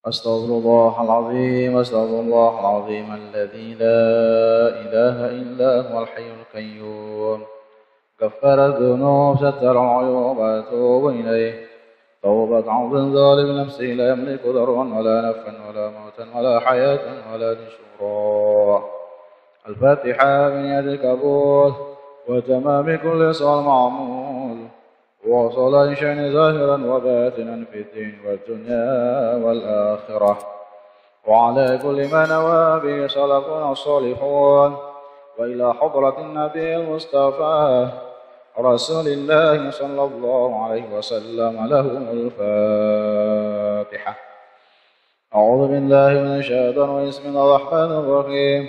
أستغفر الله العظيم أستغفر الله العظيم الذي لا إله إلا هو الحي القيوم غفر الذنوب ستر العيوب أتوب إليه توبة عبد ظالم نفسه لا يملك ضرا ولا نفعا ولا موتا ولا حياة ولا نشورا الفاتحة من يد الكبوت وتمام كل صال معمول وصلاة شأن ظاهرا وباطنا في الدين والدنيا والآخرة وعلى كل ما نوى به سلفنا الصالحون وإلى حضرة النبي المصطفى رسول الله صلى الله عليه وسلم له الفاتحة. أعوذ بالله من الشيطان الرجيم بسم الله الرحمن الرحيم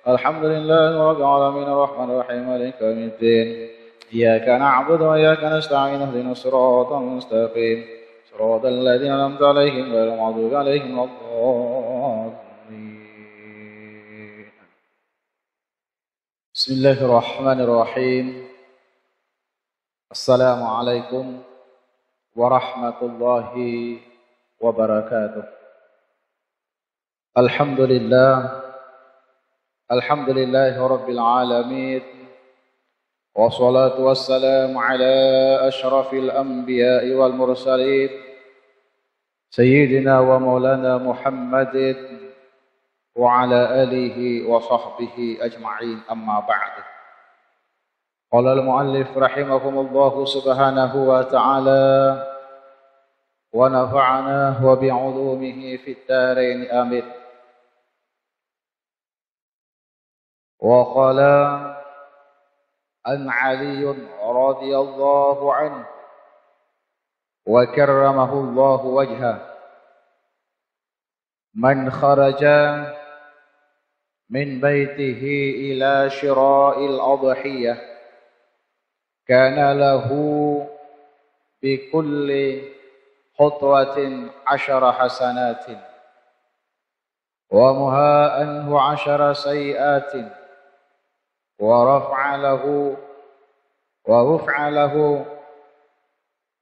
الحمد لله رب العالمين الرحمن الرحيم مالك يوم الدين إياك نعبد وإياك نستعين اهدنا الصراط المستقيم صراط الذين أنعمت عليهم غير المغضوب عليهم ولا الضالين. بسم الله الرحمن الرحيم السلام عليكم ورحمة الله وبركاته. الحمد لله رب العالمين والصلاة والسلام على أشرف الأنبياء والمرسلين سيدنا ومولانا محمد وعلى آله وصحبه أجمعين أما بعد. قال المؤلف رحمه الله سبحانه وتعالى ونفعنا وبعلومه في الدارين آمين. وقال عن علي رضي الله عنه وكرمه الله وجهه من خرج من بيته إلى شراء الأضحية كان له بكل خطوة 10 حسنات ومها عنه 10 سيئات ورفع له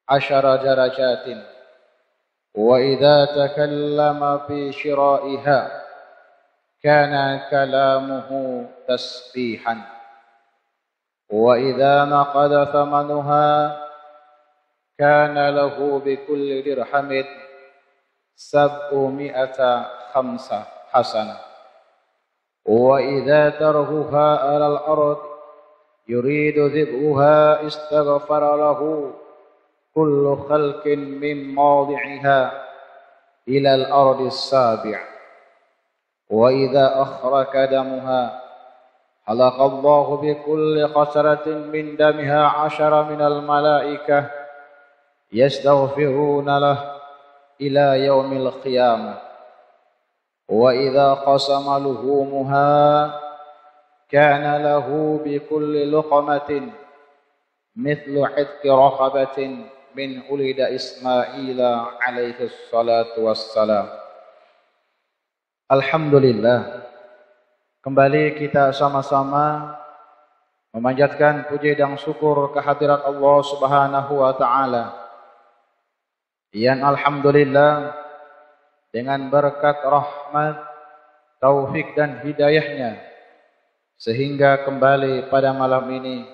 10 درجات وإذا تكلم في شرائها كان كلامه تسبيحا وإذا نقد ثمنها كان له بكل درهم 700 حسنة وإذا تركها على الأرض يريد ذبحها استغفر له كل خلق من موضعها إلى الأرض السابع وإذا أخرج دمها حلق الله بكل قطرة من دمها 10 من الملائكة يستغفرون له إلى يوم القيامة وإذا قسم لحومها كان له بكل لقمة مثل عتق رقبة من ولد إسماعيل عليه الصلاة والسلام. Alhamdulillah, kembali kita sama-sama memanjatkan puji dan syukur kehadirat Allah Subhanahu wa taala. Yang alhamdulillah dengan berkat rahmat, taufik dan hidayahnya sehingga kembali pada malam ini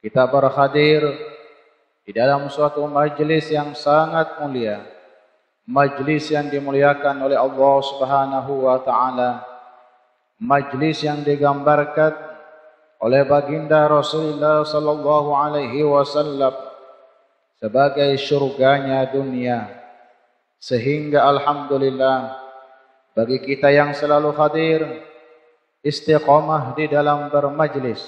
kita berhadir di dalam suatu majlis yang sangat mulia, majlis yang dimuliakan oleh Allah Subhanahu wa taala, majlis yang digambarkan oleh baginda Rasulullah sallallahu alaihi wasallam sebagai surganya dunia. Sehingga alhamdulillah bagi kita yang selalu hadir istiqamah di dalam bermajlis,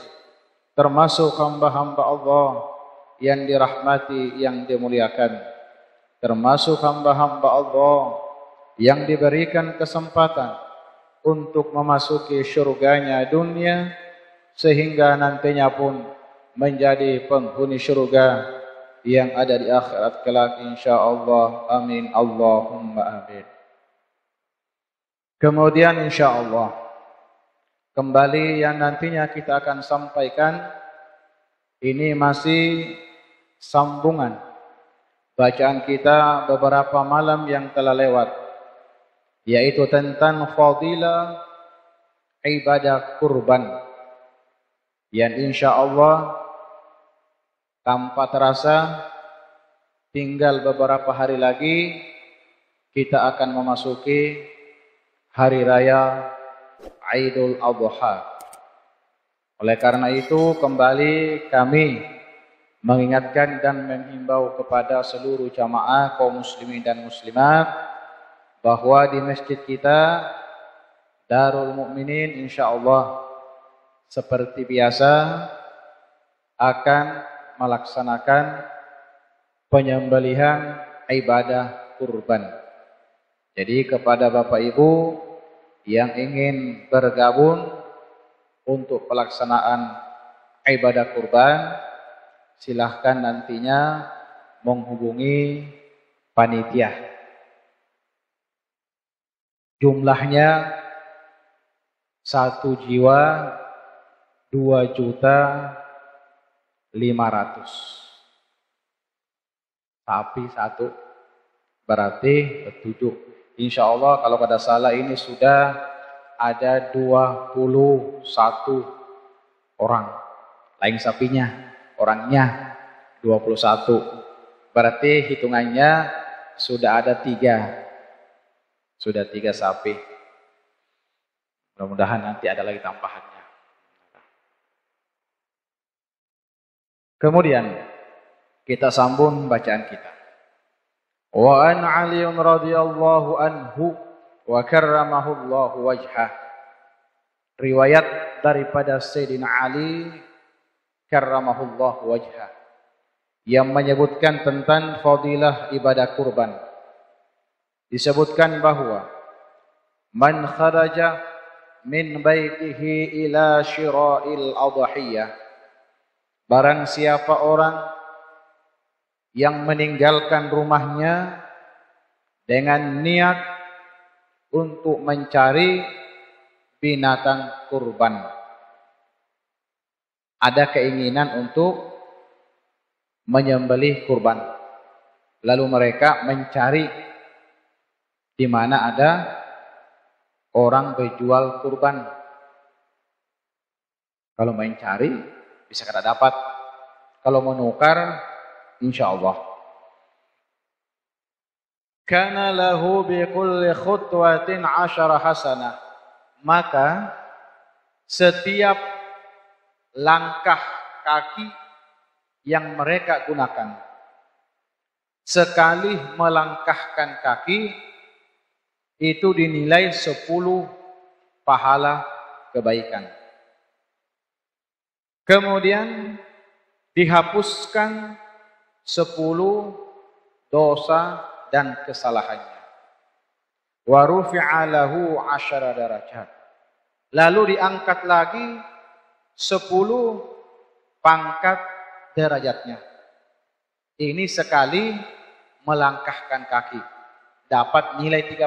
termasuk hamba-hamba Allah yang dirahmati, yang dimuliakan, termasuk hamba-hamba Allah yang diberikan kesempatan untuk memasuki surganya dunia sehingga nantinya pun menjadi penghuni surga yang ada di akhirat kelak insyaallah. Amin Allahumma amin. Kemudian insyaallah kembali yang nantinya kita akan sampaikan ini masih sambungan bacaan kita beberapa malam yang telah lewat yaitu tentang fadilah ibadah kurban yang insya Allah tanpa terasa tinggal beberapa hari lagi kita akan memasuki hari raya Idul Adha. Oleh karena itu kembali kami mengingatkan dan menghimbau kepada seluruh jamaah kaum muslimin dan muslimat bahwa di masjid kita Darul Mukminin insyaallah seperti biasa akan melaksanakan penyembelihan ibadah kurban. Jadi kepada Bapak Ibu yang ingin bergabung untuk pelaksanaan ibadah kurban, silahkan nantinya menghubungi panitia. Jumlahnya 1 jiwa 2.500.000. Sapi 1 berarti 7. Insya Allah kalau pada salah ini sudah ada 21 orang. Lain sapinya, orangnya 21. Berarti hitungannya sudah ada 3. Sudah 3 sapi. Mudah-mudahan nanti ada lagi tambahannya. Kemudian kita sambung bacaan kita. Wa an Ali radhiyallahu anhu wa karramahu Allah wajhah. Riwayat daripada Sayyidina Ali karramahullah wajhah yang menyebutkan tentang fadilah ibadah kurban. Disebutkan bahwa man kharaja min baitihi ila syira'il adhiyah, barang siapa orang yang meninggalkan rumahnya dengan niat untuk mencari binatang kurban, ada keinginan untuk menyembelih kurban, lalu mereka mencari di mana ada orang berjual kurban. Kalau main cari bisa kada dapat, kalau menukar insya Allah. Kana lahu bi kulli khutwatin 10 hasanah, maka setiap langkah kaki yang mereka gunakan, sekali melangkahkan kaki itu dinilai 10 pahala kebaikan. Kemudian dihapuskan 10 dosa dan kesalahannya. Wa rufi'a lahu 10 darajat. Lalu diangkat lagi 10 pangkat derajatnya. Ini sekali melangkahkan kaki dapat nilai 30.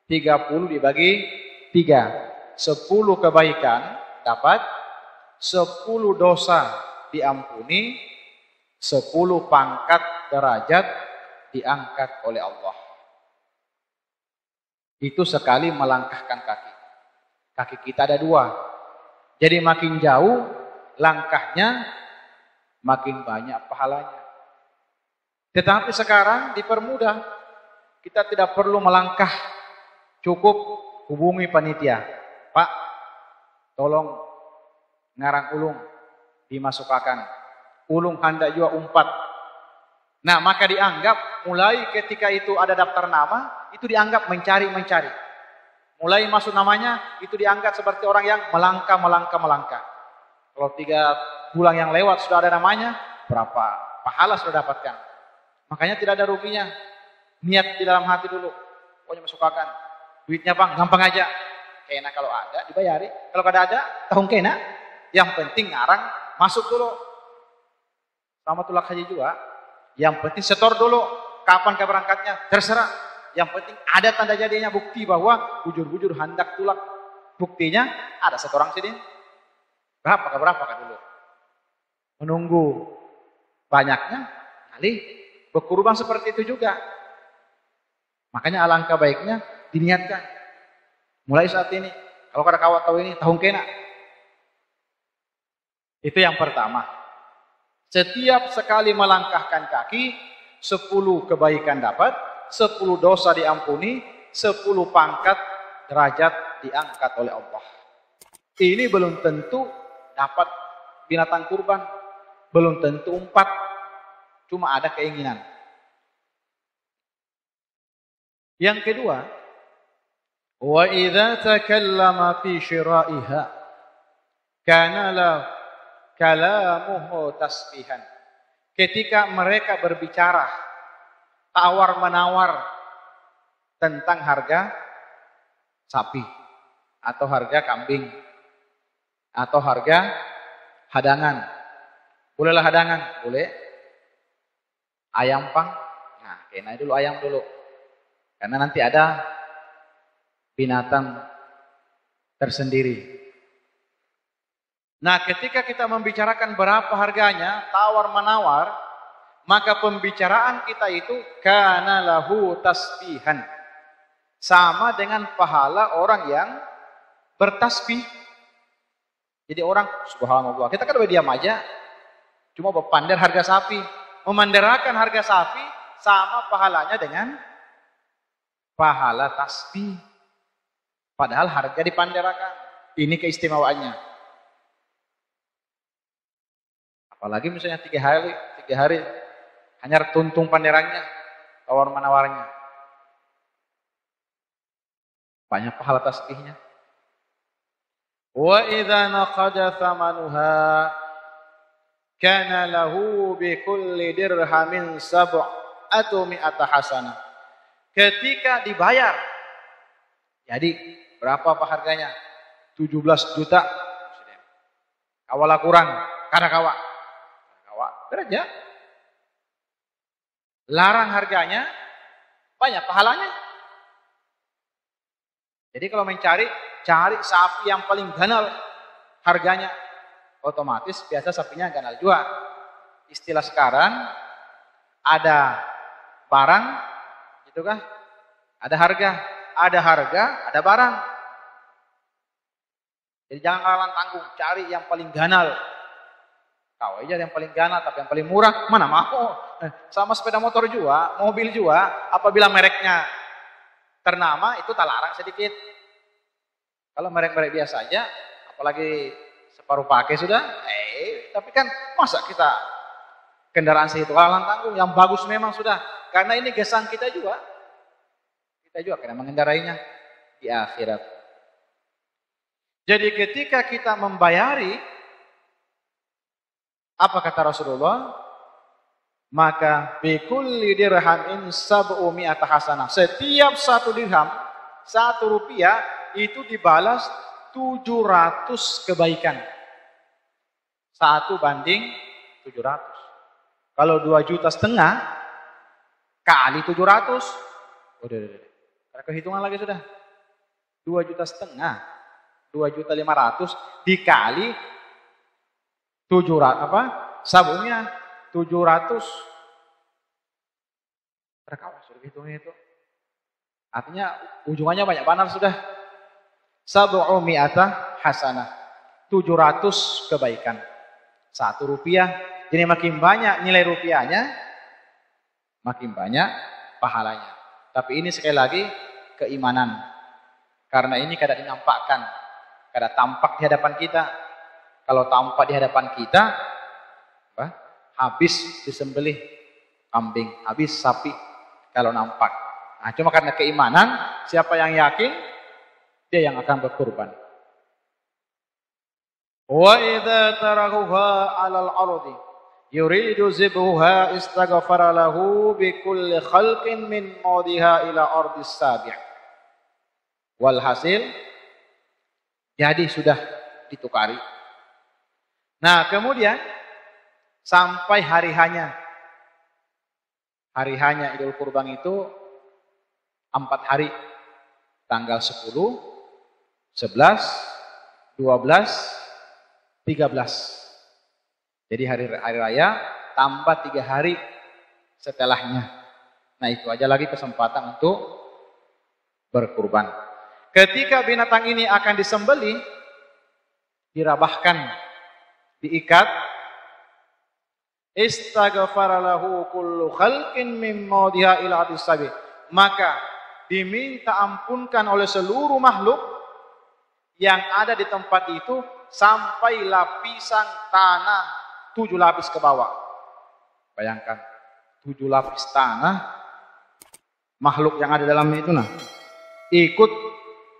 30 dibagi 3. 10 kebaikan dapat, 10 dosa diampuni, 10 pangkat derajat diangkat oleh Allah. Itu sekali melangkahkan kaki. Kaki kita ada 2. Jadi makin jauh langkahnya, makin banyak pahalanya. Tetapi sekarang dipermudah. Kita tidak perlu melangkah, cukup hubungi panitia. Pak, tolong ngarang ulung dimasukkan. Ulung hendak juga umpat. Nah, maka dianggap mulai ketika itu ada daftar nama, itu dianggap mencari-mencari. Mulai masuk namanya, itu dianggap seperti orang yang melangkah. Kalau 3 bulan yang lewat sudah ada namanya, berapa pahala sudah dapatkan. Makanya tidak ada ruginya. Niat di dalam hati dulu. Pokoknya masukkan. Duitnya bang, gampang aja. Kena kalau ada, dibayari. Kalau kada ada, tahun kena. Yang penting ngarang, masuk dulu. Sama tulak haji juga. Yang penting setor dulu. Kapan keberangkatnya? Terserah. Yang penting ada tanda jadinya, bukti bahwa bujur-bujur hendak tulak. Buktinya ada setorang sini. Berapa dulu. Menunggu banyaknya, kali berkurban seperti itu juga. Makanya alangkah baiknya diniatkan. Mulai saat ini, kalau kada kawat tahu ini, tahun kena. Itu yang pertama. Setiap sekali melangkahkan kaki, 10 kebaikan dapat, 10 dosa diampuni, 10 pangkat derajat diangkat oleh Allah. Ini belum tentu dapat binatang kurban, belum tentu umpat, cuma ada keinginan. Yang kedua, wa idza takallama fi syira'iha kana la kalamuhu tasbihan. Ketika mereka berbicara tawar-menawar tentang harga sapi atau harga kambing atau harga hadangan. Bolehlah hadangan, boleh. Ayam pang. Nah, kena dulu ayam dulu. Karena nanti ada binatang tersendiri. Nah, ketika kita membicarakan berapa harganya, tawar-menawar, maka pembicaraan kita itu kana lahu tasbihan. Sama dengan pahala orang yang bertasbih. Jadi orang, subhanallah, kita kan udah diam aja, cuma berpandar harga sapi. Memandarakan harga sapi sama pahalanya dengan pahala tasbih. Padahal harga dipandarakan. Ini keistimewaannya. Apalagi misalnya 3 hari hanya tuntung panderannya, tawar menawarnya. Banyak pahala tasbihnya. Wa idza naqada thamanuha kana lahu bi kulli dirhamin sab'atu mi'ata hasanah. Ketika dibayar, jadi berapa apa harganya? 17 juta. Kawala kurang, kada kawa. Kerja. Larang harganya, banyak pahalanya. Jadi kalau cari sapi yang paling ganal harganya, otomatis biasa sapinya ganal juga. Istilah sekarang ada barang, gitu kan? Ada harga, ada barang. Jadi jangan kalian tanggung, cari yang paling ganal. Kau aja yang paling ganal, tapi yang paling murah, mana mau? Sama sepeda motor juga, mobil juga, apabila mereknya ternama, itu tak larang sedikit. Kalau merek-merek biasa aja, apalagi separuh pakai sudah, tapi kan masa kita kendaraan segitu kalian tanggung, yang bagus memang sudah. Karena ini gesang kita juga kena mengendarainya di akhirat. Jadi ketika kita membayari, apa kata Rasulullah? Maka bikulli dirhamin sab'u mi'ata hasanah. Setiap 1 dirham, 1 rupiah itu dibalas 700 kebaikan. 1 banding 700. Kalau 2,5 juta kali 700, udah. Kehitungan lagi sudah. 2,5 juta, 2.500.000 dikali 700 sabunnya 700. Terkawas sudah hitungnya itu. Artinya ujungannya banyak banar sudah. Sab'u mi'ata hasanah. 700 kebaikan. 1 rupiah. Jadi makin banyak nilai rupiahnya, makin banyak pahalanya. Tapi ini sekali lagi keimanan. Karena ini kada dinampakkan, kada tampak di hadapan kita. Kalau tampak di hadapan kita, habis disembelih kambing, habis sapi kalau nampak. Nah, cuma karena keimanan, siapa yang yakin, dia yang akan berkorban. Wa idza tarahuha 'alal ardi yuridu zibhuha istaghfara lahu bi kulli khalqin min mawdiha ila ardis sabi'. Walhasil jadi sudah ditukari. Nah, kemudian sampai hari hanya Idul Kurban itu 4 hari. Tanggal 10, 11, 12, 13. Jadi hari raya tambah 3 hari setelahnya. Nah, itu aja lagi kesempatan untuk berkurban. Ketika binatang ini akan disembelih, dirabahkan, diikat, istaghfara lahu kullu khalqin min mawdiha ila sabi. Maka diminta ampunkan oleh seluruh makhluk yang ada di tempat itu sampai lapisan tanah 7 lapis ke bawah. Bayangkan 7 lapis tanah, makhluk yang ada dalam itu ikut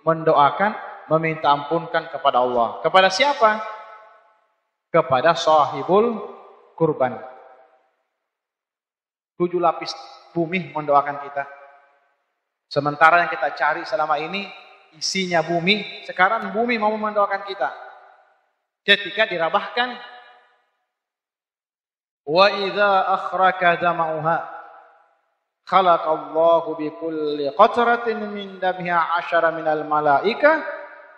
mendoakan, meminta ampunkan kepada Allah. Kepada siapa? Kepada sahibul kurban. 7 lapis bumi mendoakan kita. Sementara yang kita cari selama ini isinya bumi, sekarang bumi mau mendoakan kita. Ketika dirabahkan, wa idza akhraka dama'uha khalaqallahu bi kulli qatratin min damiha 'asyara minal malaika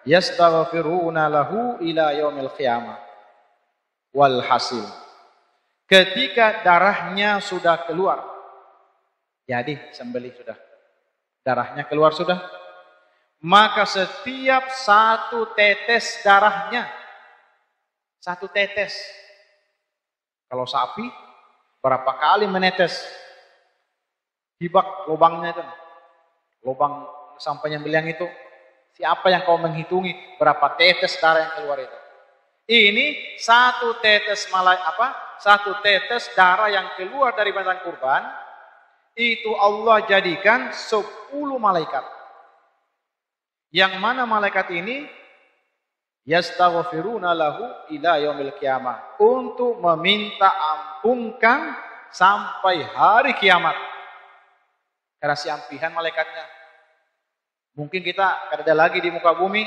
yastaghfiruna lahu ila yaumil qiyamah. Wal hasil, ketika darahnya sudah keluar, jadi sembelih sudah, darahnya keluar sudah, maka setiap 1 tetes darahnya, 1 tetes, kalau sapi berapa kali menetes di bak lubangnya itu, lubang sampai nyembelihan itu, siapa yang kau menghitungi berapa tetes darah yang keluar itu? Ini 1 tetes 1 tetes darah yang keluar dari binatang kurban, itu Allah jadikan 10 malaikat. Yang mana malaikat ini yastaghfiruna lahu ila yaumil qiyamah, untuk meminta ampunkan sampai hari kiamat. Karena siampihan malaikatnya. Mungkin kita ada lagi di muka bumi,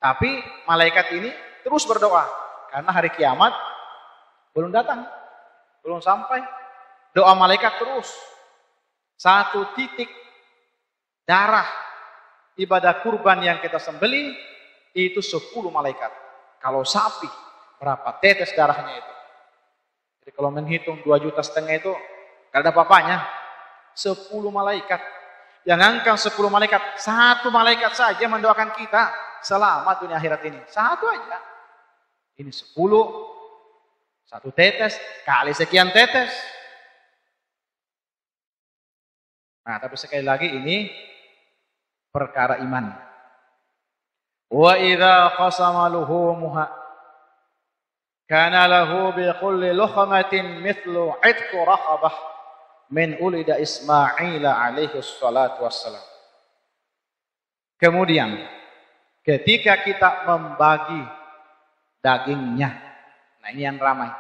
tapi malaikat ini terus berdoa karena hari kiamat belum datang, belum sampai. Doa malaikat terus. 1 titik darah ibadah kurban yang kita sembelih itu 10 malaikat. Kalau sapi berapa tetes darahnya itu? Jadi kalau menghitung 2,5 juta itu gak ada apa-apanya. 10 malaikat. Yang angkat 10 malaikat, 1 malaikat saja mendoakan kita selamat dunia akhirat ini. 1 aja. Ini 10, 1 tetes kali sekian tetes. Nah, tapi sekali lagi ini perkara iman. Wa idza qasama luhumuha kana lahu bi kulli luhmatin mithlu 'itqu raqabah min ulida Ismail alaihi salatu wassalam. Kemudian ketika kita membagi dagingnya, nah ini yang ramai,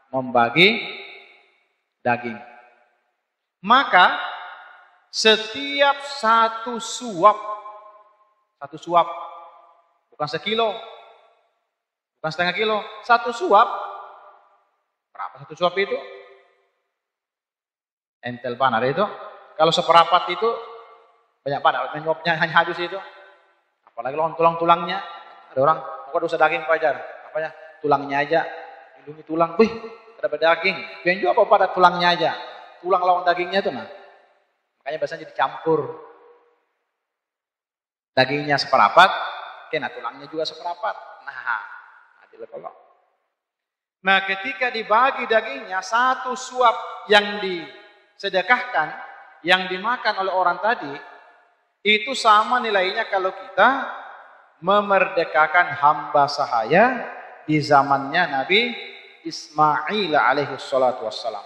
membagi daging, maka setiap 1 suap, bukan sekilo, bukan setengah kilo, 1 suap, berapa 1 suap itu? Entel panar itu, kalau seperapat itu banyak panar, menyuapnya hanya habis itu. Apalagi tulang-tulangnya, ada orang, pokoknya dosa daging pajar, apanya? Tulangnya aja, lindungi tulang, wih, ada daging, yang juga apa pada tulangnya aja, tulang lawan dagingnya itu makanya biasanya dicampur. Dagingnya seperapat, kena tulangnya juga seperapat. Nah, ketika dibagi dagingnya, 1 suap yang disedekahkan, yang dimakan oleh orang tadi, itu sama nilainya kalau kita memerdekakan hamba sahaya di zamannya Nabi Ismail alaihi salatu wassalam.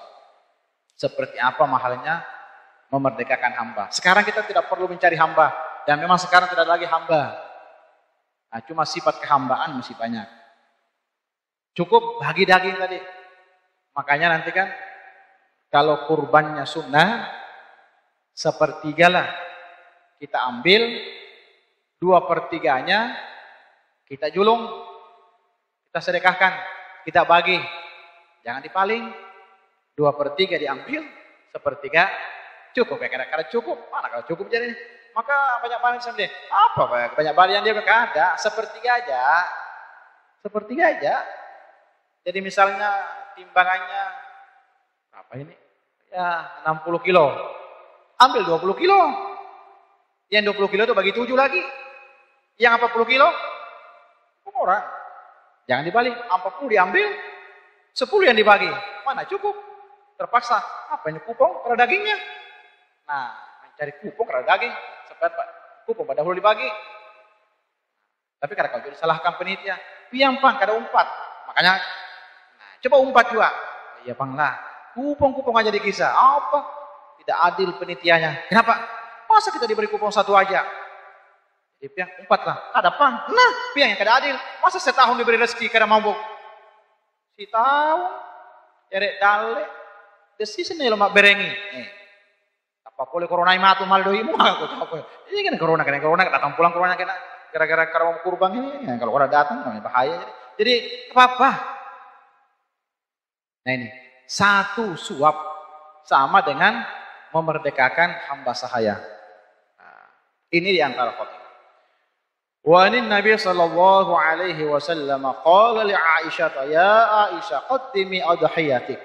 Seperti apa mahalnya memerdekakan hamba. Sekarang kita tidak perlu mencari hamba, dan memang sekarang tidak lagi hamba. Nah, cuma sifat kehambaan masih banyak. Cukup bagi daging tadi. Makanya nanti kan kalau kurbannya sunnah, 1/3 lah kita ambil, 2/3-nya kita julung, kita sedekahkan, kita bagi. Jangan dipaling. 2/3 diambil, 1/3 cukup ya, kadang-kadang cukup. Mana kalau cukup jadi? Maka banyak balian sendiri. Apa banyak balian dia enggak ada, 1/3 aja. 1/3 aja. Jadi misalnya timbangannya apa ini? Ya 60 kilo. Ambil 20 kilo. Yang 20 kilo itu bagi 7 lagi. Yang 40 kilo, orang. Jangan dibalik, 40 diambil, 10 yang dibagi. Mana cukup? Terpaksa. Apa ini kupong? Karena dagingnya. Nah, mencari kupong karena daging. Supaya kupong pada dahulu dibagi. Tapi karena kalau disalahkan penitia, piang pang, kada umpat. Makanya, nah, coba umpat juga. Iya pang lah. Kupong-kupong aja dikisah. Apa? Tidak adil penitianya. Kenapa? Masa kita diberi kupong satu aja? Jadi piang umpat lah. Kada pang. Nah, piang yang kada adil. Masa setahun diberi rezeki kada mampu? Si tahu. Yarek dale. Desi sini lo mak berengi. Apa boleh corona matu mal doi mu aku tahu. Ini kan corona datang pulang corona kena gara-gara karawang kurban ini. Ya, kalau orang datang namanya bahaya. Jadi apa-apa. Nah ini satu suap sama dengan memerdekakan hamba sahaya. Nah, ini di antara khotbah. Wa Nabi sallallahu alaihi wasallam qala li Aisyah, ya Aisyah qaddimi adhiyatik.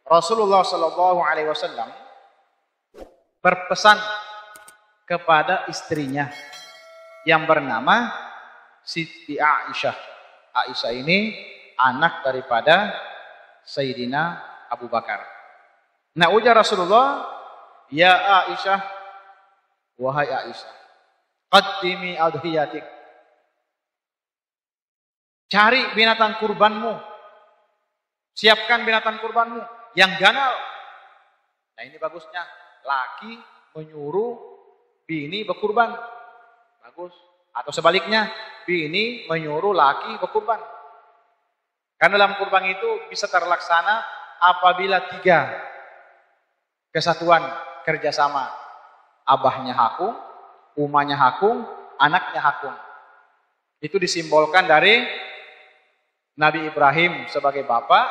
Rasulullah sallallahu alaihi wasallam berpesan kepada istrinya yang bernama Siti Aisyah. Aisyah ini anak daripada Sayyidina Abu Bakar. Nah, ujar Rasulullah, ya Aisyah, wahai Aisyah, qaddimi adhiyatik. Cari binatang kurbanmu. Siapkan binatang kurbanmu yang ganal. Nah, ini bagusnya. Laki menyuruh bini berkurban. Bagus. Atau sebaliknya, bini menyuruh laki berkurban. Karena dalam kurban itu bisa terlaksana apabila 3 kesatuan kerjasama. Abahnya hakung, umahnya hakung, anaknya hakung. Itu disimbolkan dari Nabi Ibrahim sebagai bapak,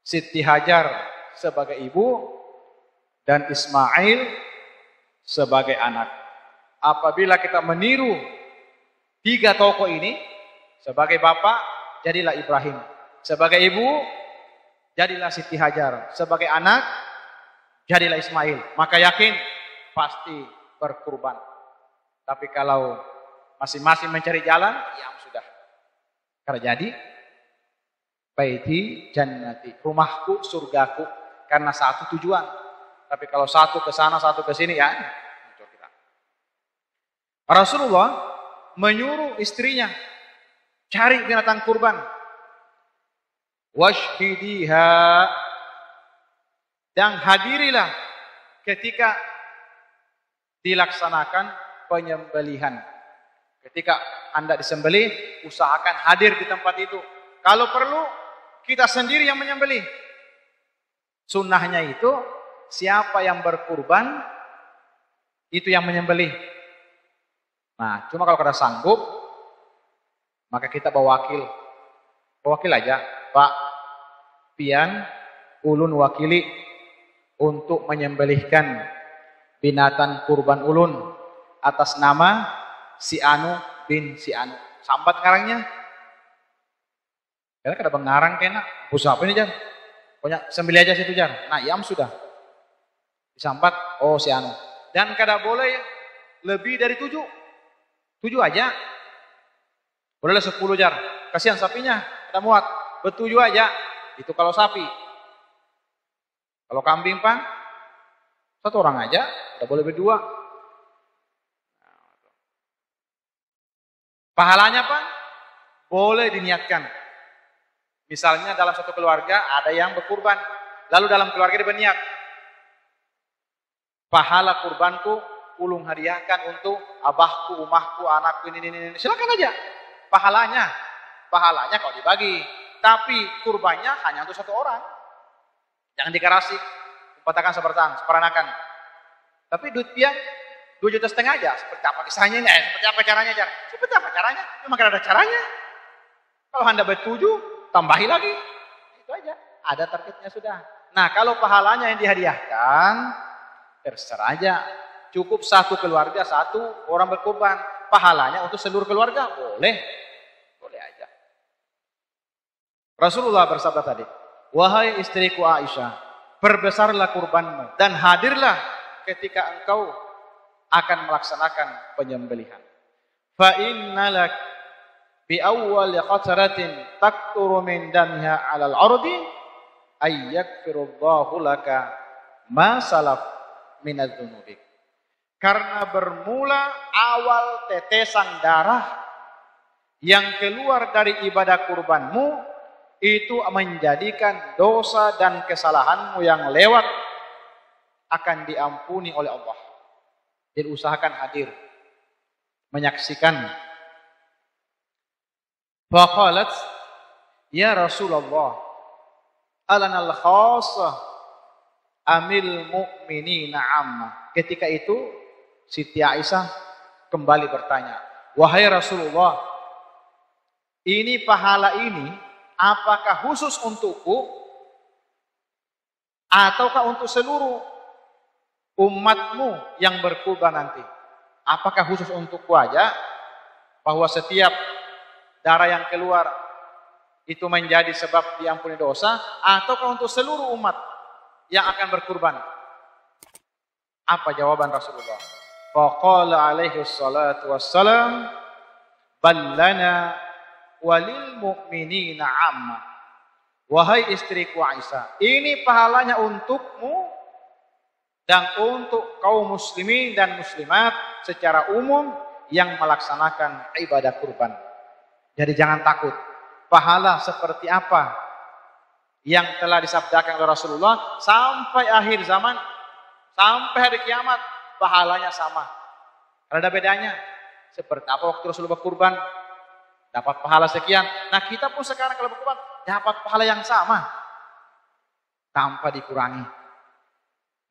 Siti Hajar sebagai ibu, dan Ismail sebagai anak. Apabila kita meniru 3 tokoh ini, sebagai bapak, jadilah Ibrahim. Sebagai ibu, jadilah Siti Hajar. Sebagai anak, jadilah Ismail. Maka yakin, pasti berkurban. Tapi kalau masing-masing mencari jalan, ya sudah. Terjadi, baiti jannati, rumahku, surgaku. Karena satu tujuan. Tapi kalau satu ke sana, satu ke sini, ya. Rasulullah menyuruh istrinya cari binatang kurban. Washhidiha, dan hadirilah ketika dilaksanakan penyembelihan. Ketika Anda disembelih, usahakan hadir di tempat itu. Kalau perlu, kita sendiri yang menyembelih. Sunnahnya itu, siapa yang berkurban, itu yang menyembelih. Nah, cuma kalau kada sanggup, maka kita bawa wakil. Bawa wakil aja. Pak, pian, ulun wakili untuk menyembelihkan binatang kurban ulun atas nama si Anu bin si Anu. Sambat ngarangnya. Karena kada pengarang kena. Usah apa ini, Jar? Pokoknya sembelih aja situ, Jar. Nah, iam sudah. Disambat, oh si Anu. Dan kada boleh lebih dari 7. 7 aja. Bolehlah 10, Jar. Kasihan sapinya, kada muat. Bet7 aja. Itu kalau sapi. Kalau kambing, Pak, 1 orang aja, kada boleh berdua. Pahalanya, Pak, boleh diniatkan. Misalnya dalam satu keluarga ada yang berkurban. Lalu dalam keluarga dia berniat, pahala kurbanku ulung hadiahkan untuk abahku, umahku, anakku, ini. Silakan aja. Pahalanya kalau dibagi. Tapi kurbannya hanya untuk 1 orang. Jangan dikarasi. Umpatakan seperanakan. Tapi duit piang 2,5 juta aja. Seperti apa kisahnya ini? Seperti apa caranya, Jar? Seperti apa caranya? Memang ada caranya. Kalau Anda ber7, tambahi lagi. Itu aja. Ada targetnya sudah. Nah, kalau pahalanya yang dihadiahkan, terserah aja. Cukup 1 keluarga, 1 orang berkurban. Pahalanya untuk seluruh keluarga, boleh. Boleh aja. Rasulullah bersabda tadi, wahai istriku Aisyah, perbesarlah kurbanmu dan hadirlah ketika engkau akan melaksanakan penyembelihan. Fa innalak bi awwal qatratin taqturu min damha 'alal ardi ay yakfirullahu laka ma salaf minadz dzunubik. Karena bermula awal tetesan darah yang keluar dari ibadah kurbanmu itu menjadikan dosa dan kesalahanmu yang lewat akan diampuni oleh Allah. Jadi usahakan hadir, menyaksikan. Faqalat, ya Rasulullah, alanal khassa amil mu'minina amma. Ketika itu Siti Aisyah kembali bertanya, wahai Rasulullah, ini pahala ini apakah khusus untukku ataukah untuk seluruh umatmu yang berkurban nanti? Apakah khusus untukku aja bahwa setiap darah yang keluar itu menjadi sebab diampuni dosa, ataukah untuk seluruh umat yang akan berkurban? Apa jawaban Rasulullah? Faqala alaihi salatu wassalam, ballana walil mu'minina amma. Wahai istriku Aisyah, ini pahalanya untukmu dan untuk kaum muslimin dan muslimat secara umum yang melaksanakan ibadah kurban. Jadi jangan takut. Pahala seperti apa yang telah disabdakan oleh Rasulullah sampai akhir zaman, sampai hari kiamat, pahalanya sama. Karena ada bedanya. Seperti apa waktu Rasulullah berkurban, dapat pahala sekian. Nah kita pun sekarang kalau berkurban, dapat pahala yang sama. Tanpa dikurangi.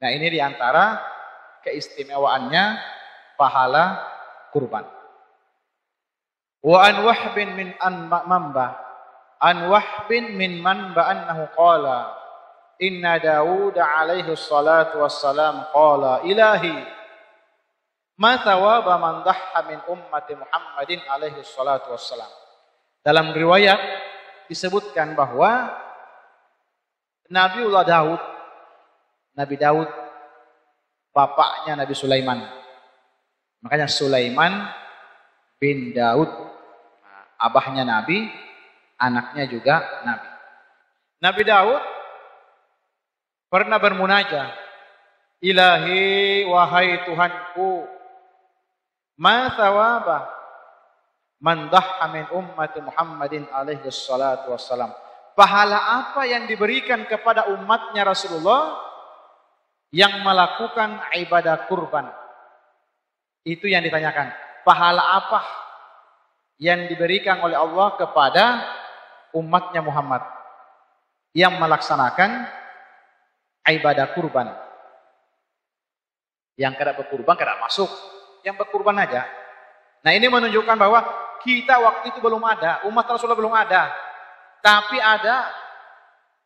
Nah ini diantara keistimewaannya pahala kurban. Wa an wahbin min manba annahu qala inna Dawud alaihi salatu wassalam qala ilahi ma thawaba man dhahha min ummati Muhammadin alaihi salatu wassalam. Dalam riwayat disebutkan bahwa Nabi Daud bapaknya Nabi Sulaiman. Makanya Sulaiman bin Daud, abahnya Nabi, anaknya juga Nabi. Nabi Daud pernah bermunajat, ilahi wahai Tuhanku, ma thawaba man dhahha min ummati Muhammadin alaihi salatu wassalam. Pahala apa yang diberikan kepada umatnya Rasulullah yang melakukan ibadah kurban? Itu yang ditanyakan. Pahala apa yang diberikan oleh Allah kepada umatnya Muhammad yang melaksanakan ibadah kurban? Yang kada berkurban kada masuk, yang berkurban aja. Nah ini menunjukkan bahwa kita waktu itu belum ada, umat Rasulullah belum ada. Tapi ada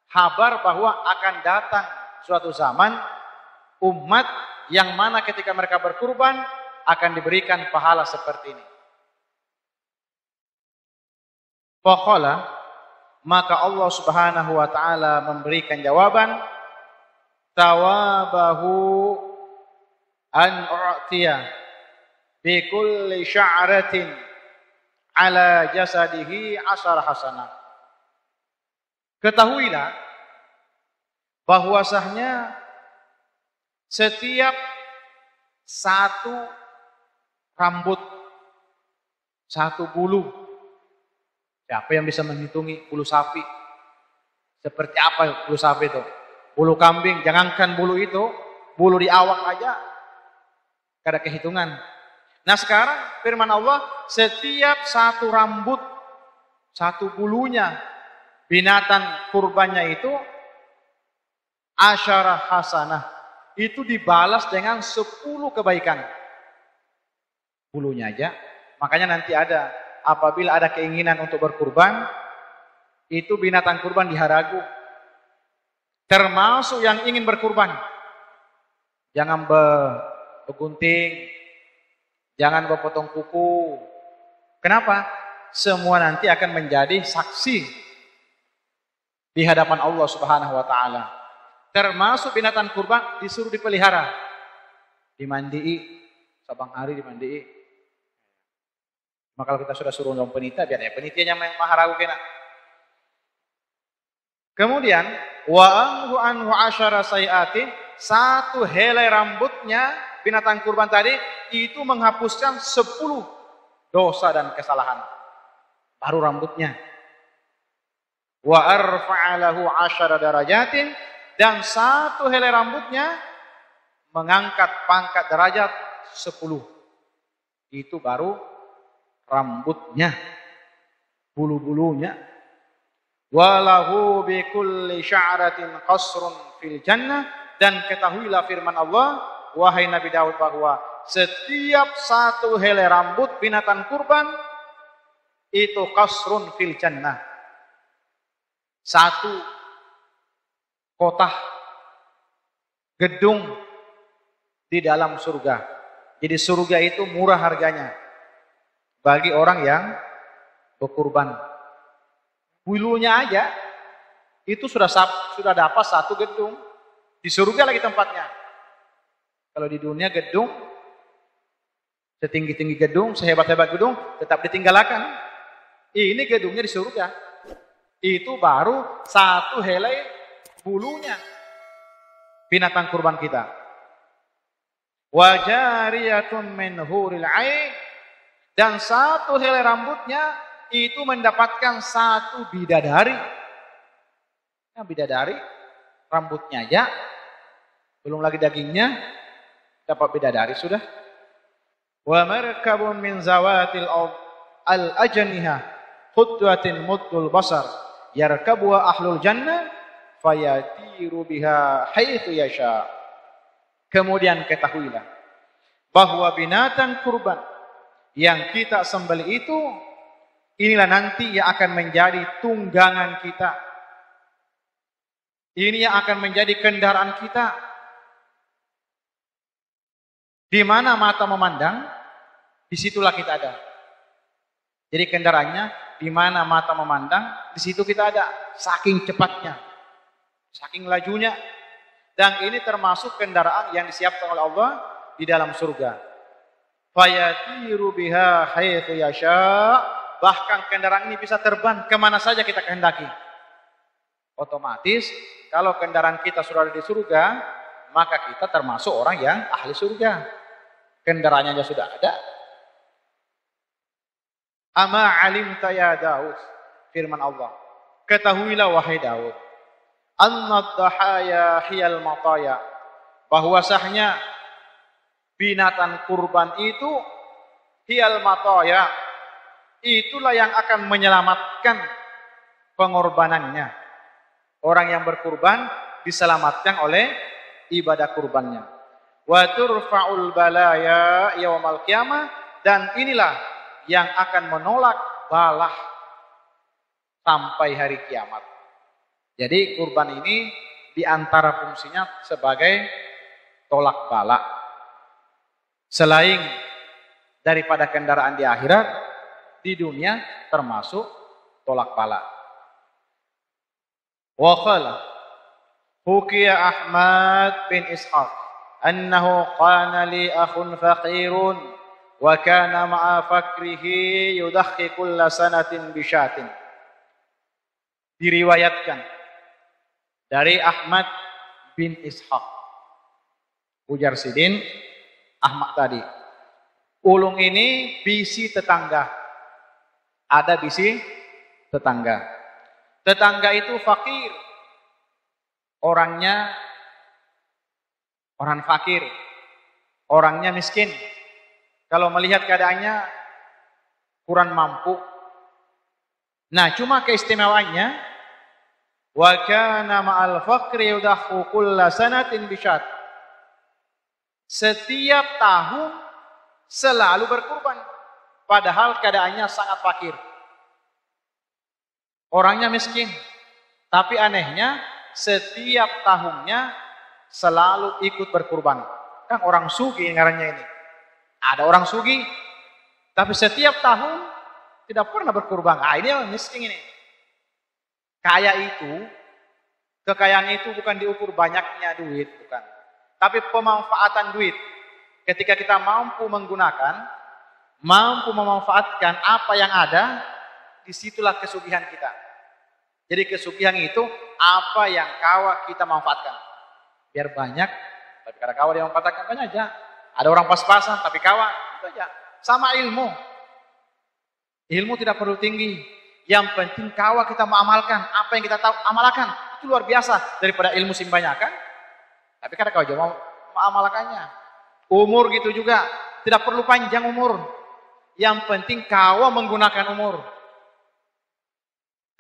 kabar bahwa akan datang suatu zaman umat yang mana ketika mereka berkurban akan diberikan pahala seperti ini. Faqala, maka Allah Subhanahu wa taala memberikan jawaban, tawabahu an u'tiya bi kulli sya'ratin ala jasadihi 10 hasanah. Ketahuilah bahwasanya setiap satu rambut, satu bulu, siapa yang bisa menghitungi bulu sapi? Seperti apa bulu sapi itu? Bulu kambing, jangankan bulu itu, bulu di awak aja kada kehitungan. Nah sekarang firman Allah, setiap satu rambut, satu bulunya, binatang kurbannya itu 10 hasanah. Itu dibalas dengan 10 kebaikan. Bulunya aja. Makanya nanti ada, apabila ada keinginan untuk berkurban, itu binatang kurban diharagu. Termasuk yang ingin berkurban. Jangan begunting, jangan berpotong kuku. Kenapa? Semua nanti akan menjadi saksi di hadapan Allah Subhanahu wa taala. Termasuk binatang kurban disuruh dipelihara, dimandii, sabang hari dimandiin. Maka kalau kita sudah suruh dong penita, biar ya penitianya maharagu kena. Kemudian wa anhu asyara sayiatin, satu helai rambutnya binatang kurban tadi itu menghapuskan 10 dosa dan kesalahan. Baru rambutnya. Wa arfa'alahu asyara darajatin, dan satu helai rambutnya mengangkat pangkat derajat 10. Itu baru rambutnya, bulu-bulunya. Walahu bi kulli sya'ratin qasrun fil jannah, dan ketahuilah firman Allah wahai Nabi Daud bahwa setiap satu helai rambut binatang kurban itu qasrun fil jannah, satu kota gedung di dalam surga. Jadi surga itu murah harganya bagi orang yang berkurban. Bulunya aja itu sudah dapat satu gedung. Di surga lagi tempatnya. Kalau di dunia gedung, setinggi-tinggi gedung, sehebat-hebat gedung, tetap ditinggalkan. Ini gedungnya di surga. Itu baru satu helai bulunya binatang kurban kita. Wajariyatun min huril ain, dan satu helai rambutnya itu mendapatkan satu bidadari. Nah, bidadari rambutnya aja, belum lagi dagingnya, dapat bidadari sudah. Wa markabun min zawatil al-ajniha khudwatin muddul basar yarkabuha ahlul jannah fayatiru biha haitsu yasha. Kemudian ketahuilah bahwa binatang kurban yang kita sembelih itu, inilah nanti yang akan menjadi tunggangan kita. Ini yang akan menjadi kendaraan kita. Di mana mata memandang, disitulah kita ada. Jadi kendaraannya, di mana mata memandang, di situ kita ada. Saking cepatnya, saking lajunya. Dan ini termasuk kendaraan yang disiapkan oleh Allah di dalam surga. Fayatiru biha haitsu yasha. Bahkan kendaraan ini bisa terbang kemana saja kita kehendaki. Otomatis kalau kendaraan kita sudah ada di surga, maka kita termasuk orang yang ahli surga. Kendaraannya aja sudah ada. Ama alimta ya Daud, firman Allah. Ketahuilah wahai Daud, annad dahaya hiyal mataya, bahwasanya binatang kurban itu hiyal mataya, itulah yang akan menyelamatkan pengorbanannya. Orang yang berkurban diselamatkan oleh ibadah kurbannya. Wa turfa'ul balaya yaumal qiyamah, dan inilah yang akan menolak balah sampai hari kiamat. Jadi kurban ini diantara fungsinya sebagai tolak bala. Selain daripada kendaraan di akhirat, di dunia termasuk tolak bala. Wa qala hukiya Ahmad bin Ishaq annahu qana li akhun faqirun wa kana ma'a fakrihi yudakhi kulla sanatin bishatin. Diriwayatkan dari Ahmad bin Ishaq, ujar Sidin Ahmad tadi, ulung ini bisi tetangga. Ada bisi tetangga. Tetangga itu fakir. Orangnya orang fakir. Orangnya miskin. Kalau melihat keadaannya kurang mampu. Nah, cuma keistimewaannya wa kana ma'al faqri yudakhu kulla sanatin bisyat. Setiap tahun selalu berkurban, padahal keadaannya sangat fakir. Orangnya miskin, tapi anehnya setiap tahunnya selalu ikut berkurban. Kan orang sugih ngarannya ini. Ada orang sugih, tapi setiap tahun tidak pernah berkurban. Ah, ini orang miskin ini. Kaya itu, kekayaan itu bukan diukur banyaknya duit, bukan. Tapi pemanfaatan duit. Ketika kita mampu menggunakan, mampu memanfaatkan apa yang ada, disitulah kesugihan kita. Jadi kesugihan itu apa yang kawa kita manfaatkan. Biar banyak, tapi karena kawa dia manfaatkan banyak aja. Ada orang pas-pasan, tapi kawa itu aja. Sama ilmu. Ilmu tidak perlu tinggi. Yang penting kawa kita mengamalkan. Apa yang kita tahu, amalkan. Itu luar biasa daripada ilmu simbanyakan. Tapi kadang kawa juga mengamalkannya. Umur gitu juga. Tidak perlu panjang umur. Yang penting kawa menggunakan umur.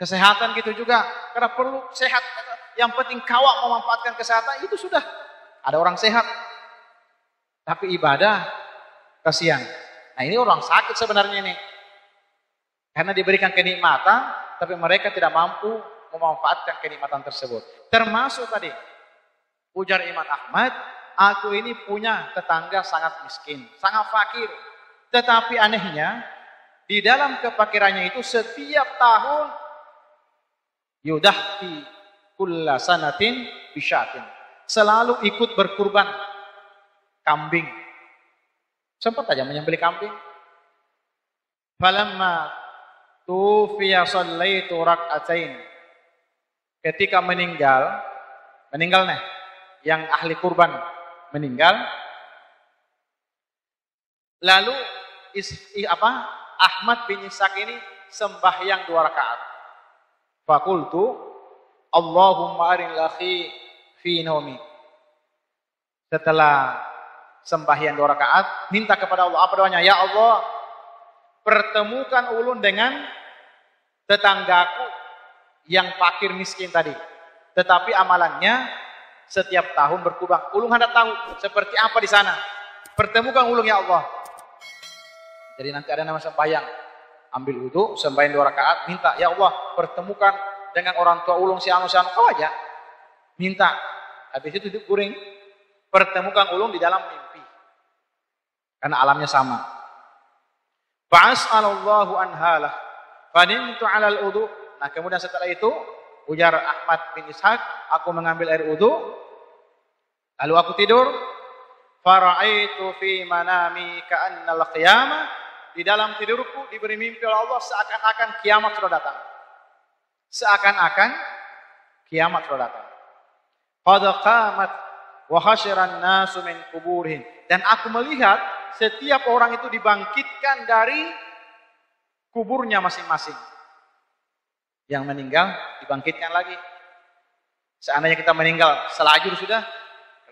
Kesehatan gitu juga. Karena perlu sehat. Yang penting kawa memanfaatkan kesehatan. Itu sudah. Ada orang sehat. Tapi ibadah. Kasihan. Nah ini orang sakit sebenarnya ini. Karena diberikan kenikmatan. Tapi mereka tidak mampu memanfaatkan kenikmatan tersebut. Termasuk tadi. Ujar Imam Ahmad. Aku ini punya tetangga sangat miskin, sangat fakir. Tetapi anehnya, di dalam kefakirannya itu setiap tahun yudahti kulla sanatin bisyatin. Selalu ikut berkurban kambing. Sempat aja menyembelih kambing. Falamma tufiya shallaitu rak'atain. Ketika meninggal nih yang ahli kurban meninggal, lalu Ahmad bin Ishaq ini sembahyang 2 rakaat. Fakultu Allahumma arin lakhi fi naumi. Setelah sembahyang 2 rakaat, minta kepada Allah, apa doanya? Ya Allah, pertemukan ulun dengan tetanggaku yang fakir miskin tadi. Tetapi amalannya setiap tahun berkurban. Ulun hendak tahu seperti apa di sana. Pertemukan ulun ya Allah. Jadi nanti ada nama sembahyang. Ambil wudu, sembahyang 2 rakaat, minta ya Allah pertemukan dengan orang tua ulun si anu kau aja. Minta. Habis itu guring. Pertemukan ulun di dalam mimpi. Karena alamnya sama. Fa'as'alallahu anhalah. Fanimtu 'alal wudu. Nah, kemudian setelah itu ujar Ahmad bin Ishaq, aku mengambil air wudu, lalu aku tidur. Fara'aitu fi manami ka'annal qiyamah. Di dalam tidurku diberi mimpi oleh Allah seakan-akan kiamat sudah datang. Seakan-akan kiamat sudah datang. Qad qamat wa hasyiran nasu min kuburihim. Dan aku melihat setiap orang itu dibangkitkan dari kuburnya masing-masing. Yang meninggal dibangkitkan lagi. Seandainya kita meninggal selajur sudah,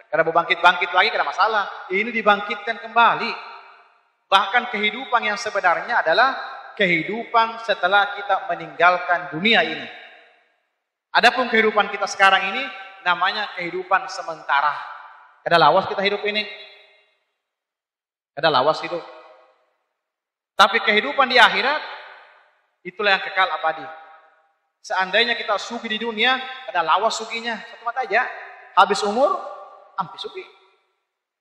karena bangkit-bangkit lagi tidak masalah. Ini dibangkitkan kembali. Bahkan kehidupan yang sebenarnya adalah kehidupan setelah kita meninggalkan dunia ini. Adapun kehidupan kita sekarang ini namanya kehidupan sementara. Kada lawas kita hidup ini. Kada lawas hidup. Tapi kehidupan di akhirat itulah yang kekal abadi. Seandainya kita sugi di dunia, ada lawas suginya, satu mata aja. Habis umur, ampi sugi.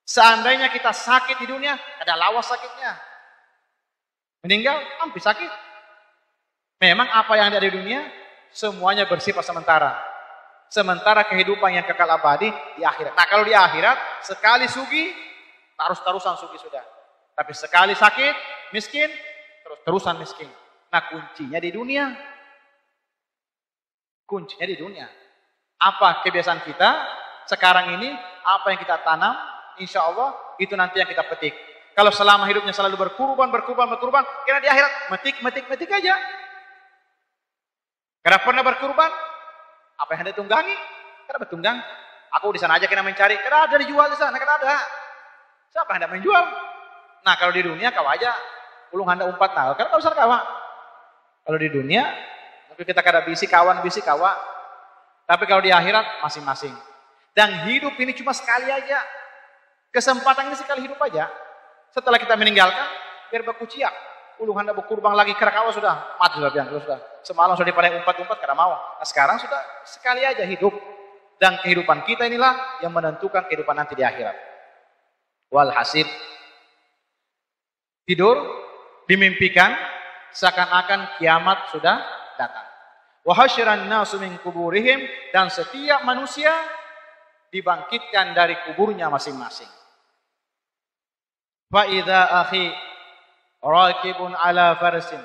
Seandainya kita sakit di dunia, ada lawas sakitnya. Meninggal, ampi sakit. Memang apa yang ada di dunia, semuanya bersifat sementara. Sementara kehidupan yang kekal abadi di akhirat. Nah kalau di akhirat, sekali sugi, terus-terusan sugi sudah. Tapi sekali sakit, miskin, terus-terusan miskin. Nah kuncinya di dunia. Kuncinya di dunia. Apa kebiasaan kita sekarang ini, apa yang kita tanam, insya Allah itu nanti yang kita petik. Kalau selama hidupnya selalu berkurban, karena di akhirat metik aja. Karena pernah berkurban, apa yang Anda tunggangi? Karena bertunggang. Aku di sana aja kena mencari, karena ada dijual di sana, karena ada. Siapa yang hendak menjual? Nah kalau di dunia kau aja, ulung hendak umpat nah, karena kau besar kawa. Kalau di dunia mungkin kita kada bisi kawan. Tapi kalau di akhirat masing-masing. Dan hidup ini cuma sekali aja. Kesempatan ini sekali hidup aja. Setelah kita meninggalkan, biar berkuciak. Ulu hendak berkurbang lagi, karena kawan sudah mati sudah. Semalam sudah dipakai umpat-umpat, kada mau. Nah sekarang sudah sekali aja hidup. Dan kehidupan kita inilah yang menentukan kehidupan nanti di akhirat. Walhasil, tidur, dimimpikan, seakan-akan kiamat sudah datang. Wa hasyiran nasu min kuburihim, dan setiap manusia dibangkitkan dari kuburnya masing-masing. Fa idza akhi rakibun ala farsin.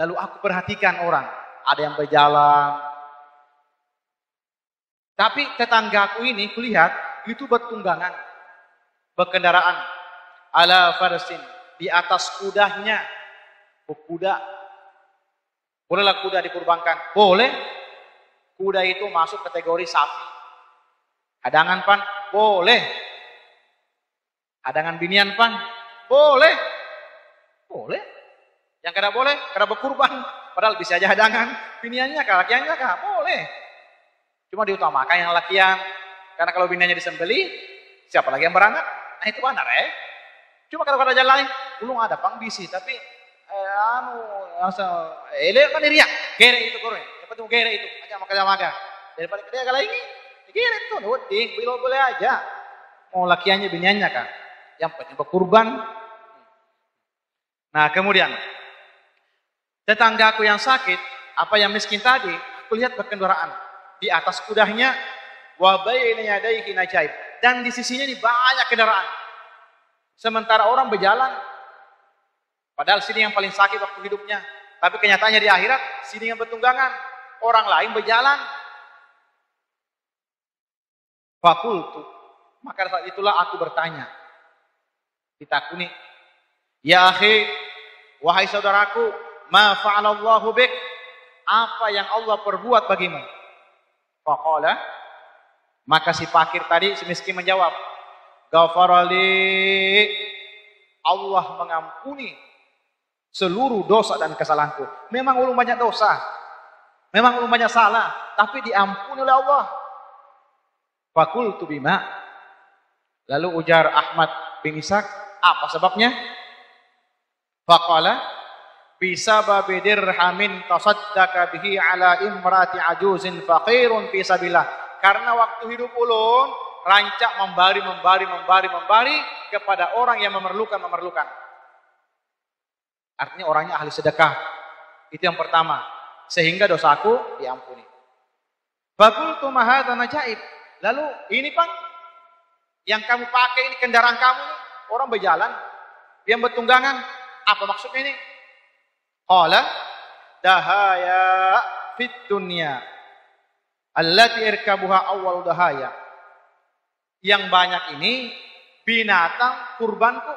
Lalu aku perhatikan orang, ada yang berjalan. Tapi tetanggaku ini kulihat itu bertunggangan, berkendaraan ala farsin, di atas kudanya, berkuda. Bolehlah kuda dikurbankan? Boleh. Kuda itu masuk kategori sapi. Hadangan pan? Boleh. Hadangan binian pan? Boleh. Boleh. Yang kada boleh, kada berkurban. Padahal bisa aja hadangan. Biniannya kah, lakiannya kah? Boleh. Cuma diutamakan yang lakian. Karena kalau biniannya disembeli, siapa lagi yang beranak? Nah itu benar Cuma kalau kada jalan lain, ulung ada pang bisi. Tapi, ele kan diriak. Gere itu korang. Dapat tuh gere itu. Aja maga. Daripada dia kalau ini, gere itu. Nuting, boleh aja. Mau lakiannya, biniannya kah? Yang penting berkurban. Nah kemudian, tetanggaku yang sakit, apa yang miskin tadi, aku lihat berkendaraan di atas kudanya, wa baina yadayhi najaib, dan di sisinya ini banyak kendaraan. Sementara orang berjalan, padahal sini yang paling sakit waktu hidupnya, tapi kenyataannya di akhirat sini yang bertunggangan, orang lain berjalan. Fakultu, maka saat itulah aku bertanya, ditakuni, ya akhi, wahai saudaraku, ma fa'alallahu bik, apa yang Allah perbuat bagimu? Faqala, maka si fakir tadi, si miskin menjawab, ghafarali, Allah mengampuni seluruh dosa dan kesalahanku. Memang ulun banyak dosa, memang ulun banyak salah, tapi diampuni oleh Allah. Fakultu bima, lalu ujar Ahmad bin Ishaq, apa sebabnya? Faqala, bisababi dirhamin tasaddaqa bihi ala imrati ajuzin faqirun fi sabilillah. Karena waktu hidup ulun rancak membari kepada orang yang memerlukan. Artinya orangnya ahli sedekah. Itu yang pertama, sehingga dosaku diampuni. Faqultu ma hadza najaib. Lalu ini Bang, yang kamu pakai ini kendaraan kamu nih, orang berjalan, yang bertunggangan, apa maksudnya ini? Qala dahaya fit dunya allati irkabuha awwal dahaya. Yang banyak ini binatang kurbanku.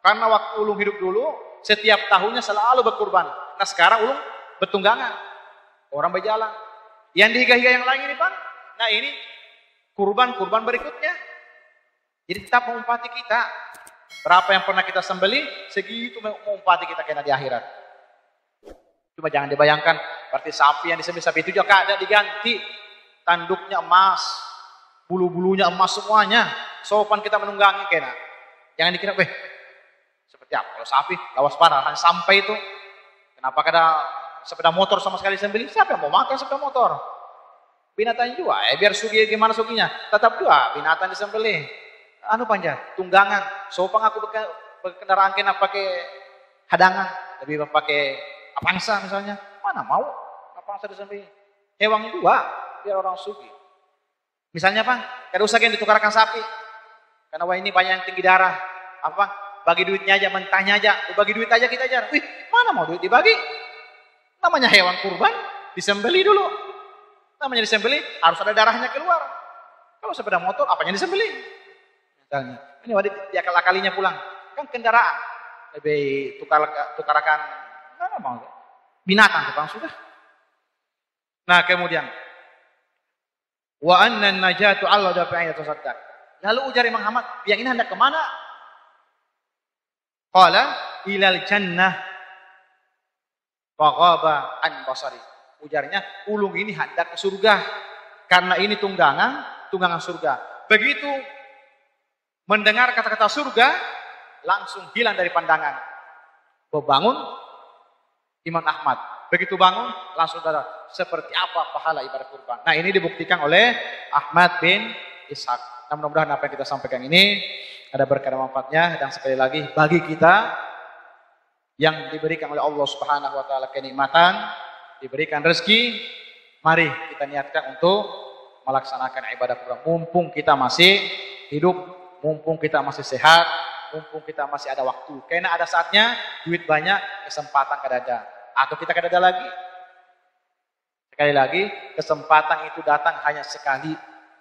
Karena waktu ulung hidup dulu, setiap tahunnya selalu berkurban. Nah sekarang ulung bertunggangan, orang berjalan. Yang dihiga-higa yang lain ini Bang, nah ini kurban berikutnya. Jadi tetap mengumpati kita. Berapa yang pernah kita sembeli, segitu mengumpati kita kena di akhirat. Cuma jangan dibayangkan, berarti sapi yang disembeli, sapi itu juga ada diganti. Tanduknya emas, bulu-bulunya emas semuanya. Sopan kita menunggangi kena. Jangan dikira, seperti apa? Kalau sapi, lawas parah, hanya sampai itu. Kenapa kada sepeda motor sama sekali disembeli? Siapa yang mau makan sepeda motor? Binatang juga, biar sugi gimana suginya, tetap juga binatang disembelih. Anu panjang, tunggangan. Sopang aku berkendaraan kena pakai hadangan, lebih pakai apangsa misalnya. Mana mau apangsa disembelih? Hewan juga, biar orang sugi. Misalnya Bang, kada usah yang ditukarkan sapi, karena wah ini banyak yang tinggi darah. Apa? Bagi duitnya aja, mentahnya aja, bagi duit aja kita aja. Mana mau duit dibagi? Namanya hewan kurban, disembelih dulu. Namanya disembelih, harus ada darahnya keluar. Kalau sepeda motor, apanya disembelih? Misalnya, ini wadah diakal-akalinya pulang. Kan kendaraan. Lebih tukarakan, mana mau? Binatang Bang sudah. Nah kemudian, wa anna najatu Allah dafi'an tasaddaq. Lalu ujar Imam Ahmad, yang ini hendak kemana? Qala ilal jannah faghaba an basari. Ujarnya, ulung ini hendak ke surga. Karena ini tunggangan surga. Begitu mendengar kata-kata surga, langsung hilang dari pandangan. Bangun Imam Ahmad. Begitu bangun, langsung darah. Seperti apa pahala ibadah kurban. Nah ini dibuktikan oleh Ahmad bin Ishaq. Nah mudah-mudahan apa yang kita sampaikan ini ada berkah dan manfaatnya. Dan sekali lagi, bagi kita yang diberikan oleh Allah Subhanahu wa Ta'ala kenikmatan, diberikan rezeki, mari kita niatkan untuk melaksanakan ibadah kurban. Mumpung kita masih hidup, mumpung kita masih sehat, mumpung kita masih ada waktu. Karena ada saatnya duit banyak, kesempatan kada ada. Atau kita kada ada lagi. Sekali lagi, kesempatan itu datang hanya sekali.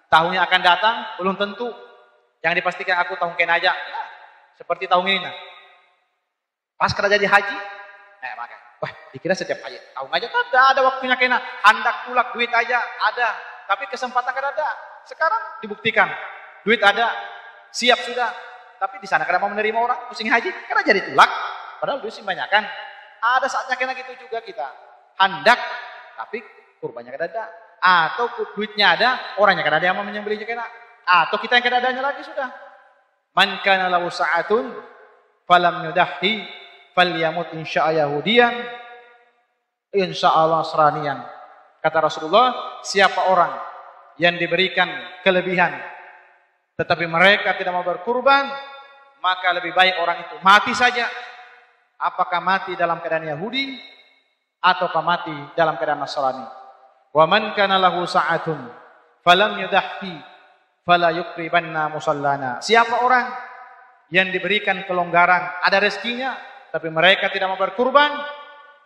Tahun yang akan datang belum tentu. Jangan dipastikan aku tahun kena aja. Nah, seperti tahun ini. Nah. Pas kada jadi haji, makanya. Wah, dikira setiap haji. Tahun aja ada waktunya kena. Handak tulak duit aja ada. Tapi kesempatan kada ada. Sekarang dibuktikan. Duit ada. Siap sudah. Tapi di sana kada mau menerima orang pusing haji. Karena jadi tulak. Padahal duit sih banyak kan. Ada saatnya kena gitu juga kita. Handak. Tapi kurbannya kada ada. Atau duitnya ada. Orangnya kada ada yang mau menyembelihnya kena. Atau kita yang kada adanya lagi sudah. Man kana lahu sa'atun falam yudahi falyamut insya'a yahudiyan insyaallah nasraniyan. Kata Rasulullah, siapa orang yang diberikan kelebihan tetapi mereka tidak mau berkurban, maka lebih baik orang itu mati saja. Apakah mati dalam keadaan Yahudi ataukah mati dalam keadaan Nasrani. Wa man kana lahu sa'atun falam yudahhi fala yukribanna musallana. Siapa orang yang diberikan kelonggaran, ada rezekinya tapi mereka tidak mau berkurban,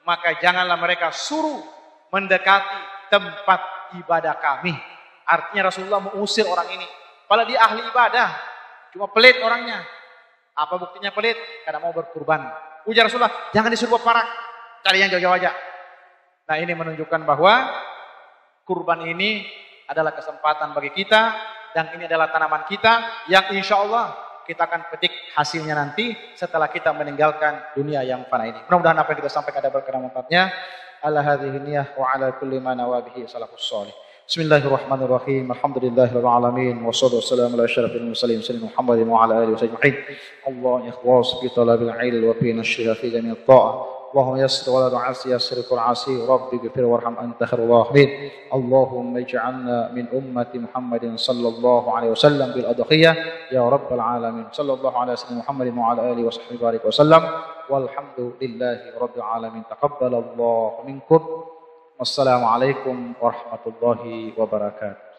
maka janganlah mereka suruh mendekati tempat ibadah kami. Artinya Rasulullah mengusir orang ini. Padahal dia ahli ibadah, cuma pelit orangnya. Apa buktinya pelit? Karena mau berkurban. Ujar Rasulullah, jangan disuruh parak, cari yang jauh-jauh aja. Nah, ini menunjukkan bahwa kurban ini adalah kesempatan bagi kita, dan ini adalah tanaman kita yang insya Allah kita akan petik hasilnya nanti setelah kita meninggalkan dunia yang fana ini. Mudah-mudahan apa yang kita sampaikan ada berkah manfaatnya. Ala hadhihi niyah wa ala kulli ma nawabihi salafus salih. Bismillahirrahmanirrahim. Alhamdulillahirabbil alamin wassalatu wassalamu ala asyrafil mursalin sayyidina Muhammadin wa ala alihi wasallam. Allah ikhwas fi talabil ilm wa fi nashriha fi jami' at-ta'ah. اللهم يسر ولا تعسر يسر كل عسير ربي اغفر وارحم انت خير الراحمين اللهم اجعلنا من امه محمد صلى الله عليه وسلم بالاضحيه يا رب العالمين صلى الله على سيدنا محمد وعلى اله وصحبه وبارك وسلم والحمد لله رب العالمين تقبل الله منكم والسلام عليكم ورحمه الله وبركاته.